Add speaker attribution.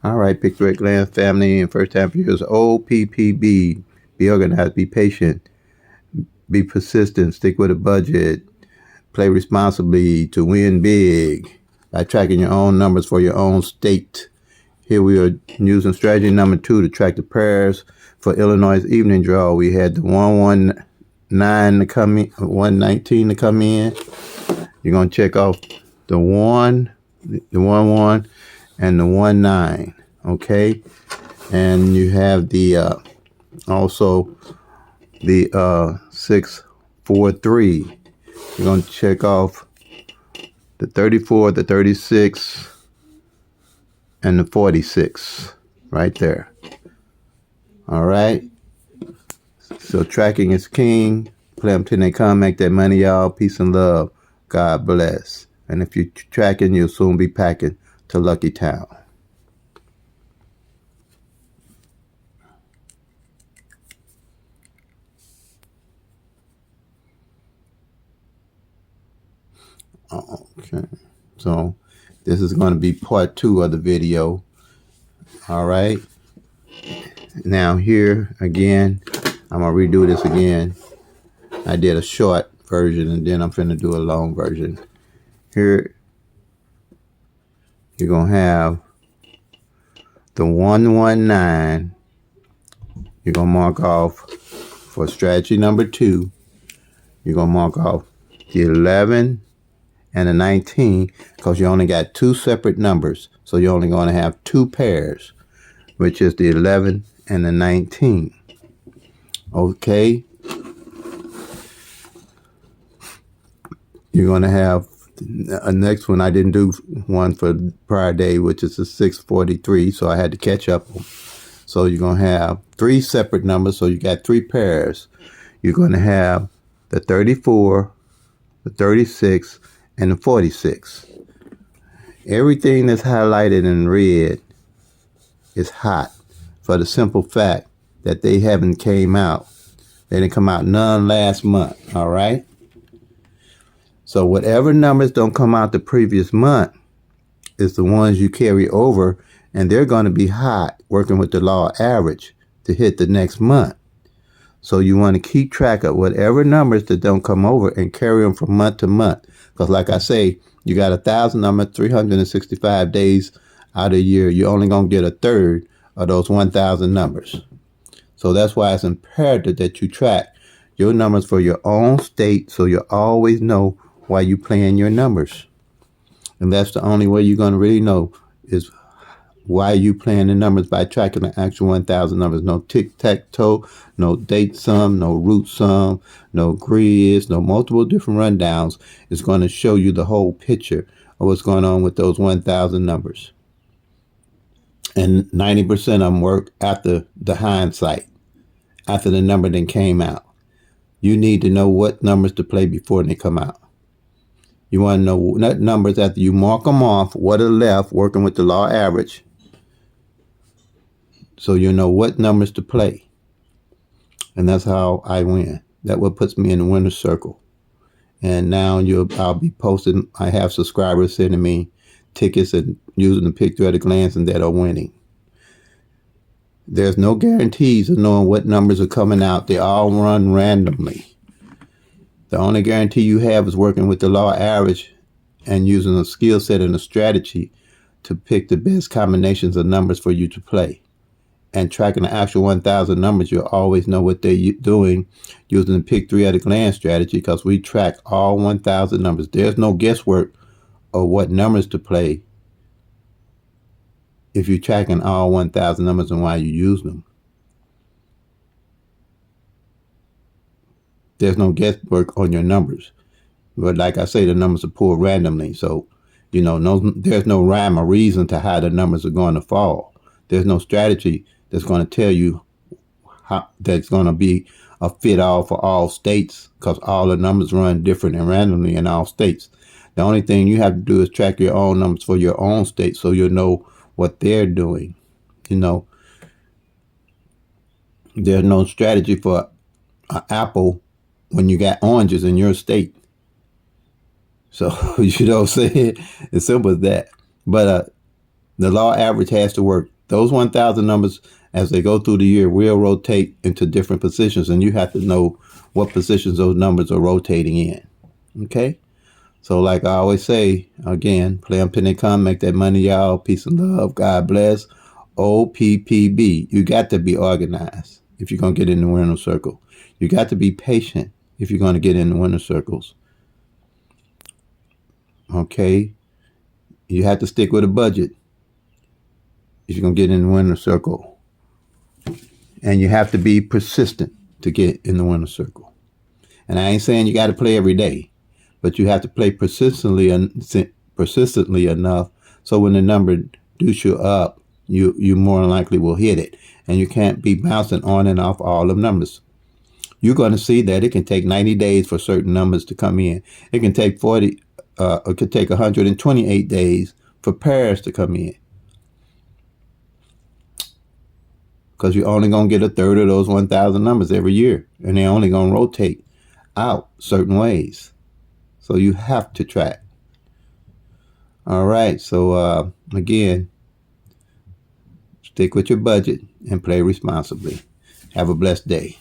Speaker 1: All right, Picture Glance family and first time viewers, OPPB. Be organized, be patient, be persistent, stick with a budget, play responsibly to win big by tracking your own numbers for your own state. Here we are using strategy number 2 to track the pairs for Illinois' evening draw. We had the 119 to come in, 119 to come in. You're going to check off the 1, the 1-1, and the 1-9. Okay, and you have the also the 6-4-3. You're going to check off the 34, the 36, and the 46 right there. All right. So tracking is king. Play them till they come. Make that money, y'all. Peace and love. God bless. And if you're tracking, you'll soon be packing to Lucky Town. Okay, so this is going to be part 2 of the video. All right, now here again, I'm gonna redo this again. I did a short version and then I'm finna do a long version. Here you're gonna have the 119. You're gonna mark off for strategy number 2. You're gonna mark off the 11 and a 19, because you only got 2 separate numbers. So you're only going to have 2 pairs, which is the 11 and the 19. Okay. You're going to have a next one. I didn't do one for prior day, which is the 643, so I had to catch up. So you're going to have 3 separate numbers, so you got 3 pairs. You're going to have the 34, the 36, and the 46. Everything that's highlighted in red is hot for the simple fact that they haven't came out. They didn't come out none last month, all right? So whatever numbers don't come out the previous month is the ones you carry over, and they're going to be hot working with the law average to hit the next month. So you want to keep track of whatever numbers that don't come over and carry them from month to month. Because like I say, you got 1,000 numbers, 365 days out of a year. You're only going to get a third of those 1,000 numbers. So that's why it's imperative that you track your numbers for your own state, so you always know why you're playing your numbers. And that's the only way you're going to really know is why you playing the numbers, by tracking the actual 1,000 numbers. No tic-tac-toe, no date sum, no root sum, no grids, no multiple different rundowns. It's going to show you the whole picture of what's going on with those 1,000 numbers. And 90% of them work after the hindsight, after the number then came out. You need to know what numbers to play before they come out. You want to know what numbers after you mark them off, what are left, working with the law average, so you know what numbers to play. And that's how I win. That's what puts me in the winner's circle. And now I'll be posting. I have subscribers sending me tickets and using the picture at a glance, and that are winning. There's no guarantees of knowing what numbers are coming out. They all run randomly. The only guarantee you have is working with the law average and using a skill set and a strategy to pick the best combinations of numbers for you to play. And tracking the actual 1,000 numbers, you'll always know what they're doing using the pick 3 at a glance strategy, because we track all 1,000 numbers. There's no guesswork of what numbers to play if you're tracking all 1,000 numbers and why you use them. There's no guesswork on your numbers. But like I say, the numbers are pulled randomly. So, there's no rhyme or reason to how the numbers are going to fall. There's no strategy that's going to tell you how that's going to be a fit all for all states, because all the numbers run different and randomly in all states. The only thing you have to do is track your own numbers for your own state, so you'll know what they're doing. There's no strategy for an apple when you got oranges in your state. So, you know what I'm saying? It's simple as that. But the law average has to work those 1,000 numbers, as they go through the year, will rotate into different positions, and you have to know what positions those numbers are rotating in. Okay? So like I always say, again, play on penny come, make that money, y'all. Peace and love. God bless. OPPB. You got to be organized if you're going to get in the winner circle. You got to be patient if you're going to get in the winner circles. Okay? You have to stick with a budget if you're going to get in the winner circle. And you have to be persistent to get in the winner circle. And I ain't saying you got to play every day, but you have to play persistently enough so when the number do show up, you more than likely will hit it. And you can't be bouncing on and off all of numbers. You're going to see that it can take 90 days for certain numbers to come in. It can take 128 days for pairs to come in. Because you're only going to get a third of those 1,000 numbers every year. And they're only going to rotate out certain ways. So you have to track. All right. So, again, stick with your budget and play responsibly. Have a blessed day.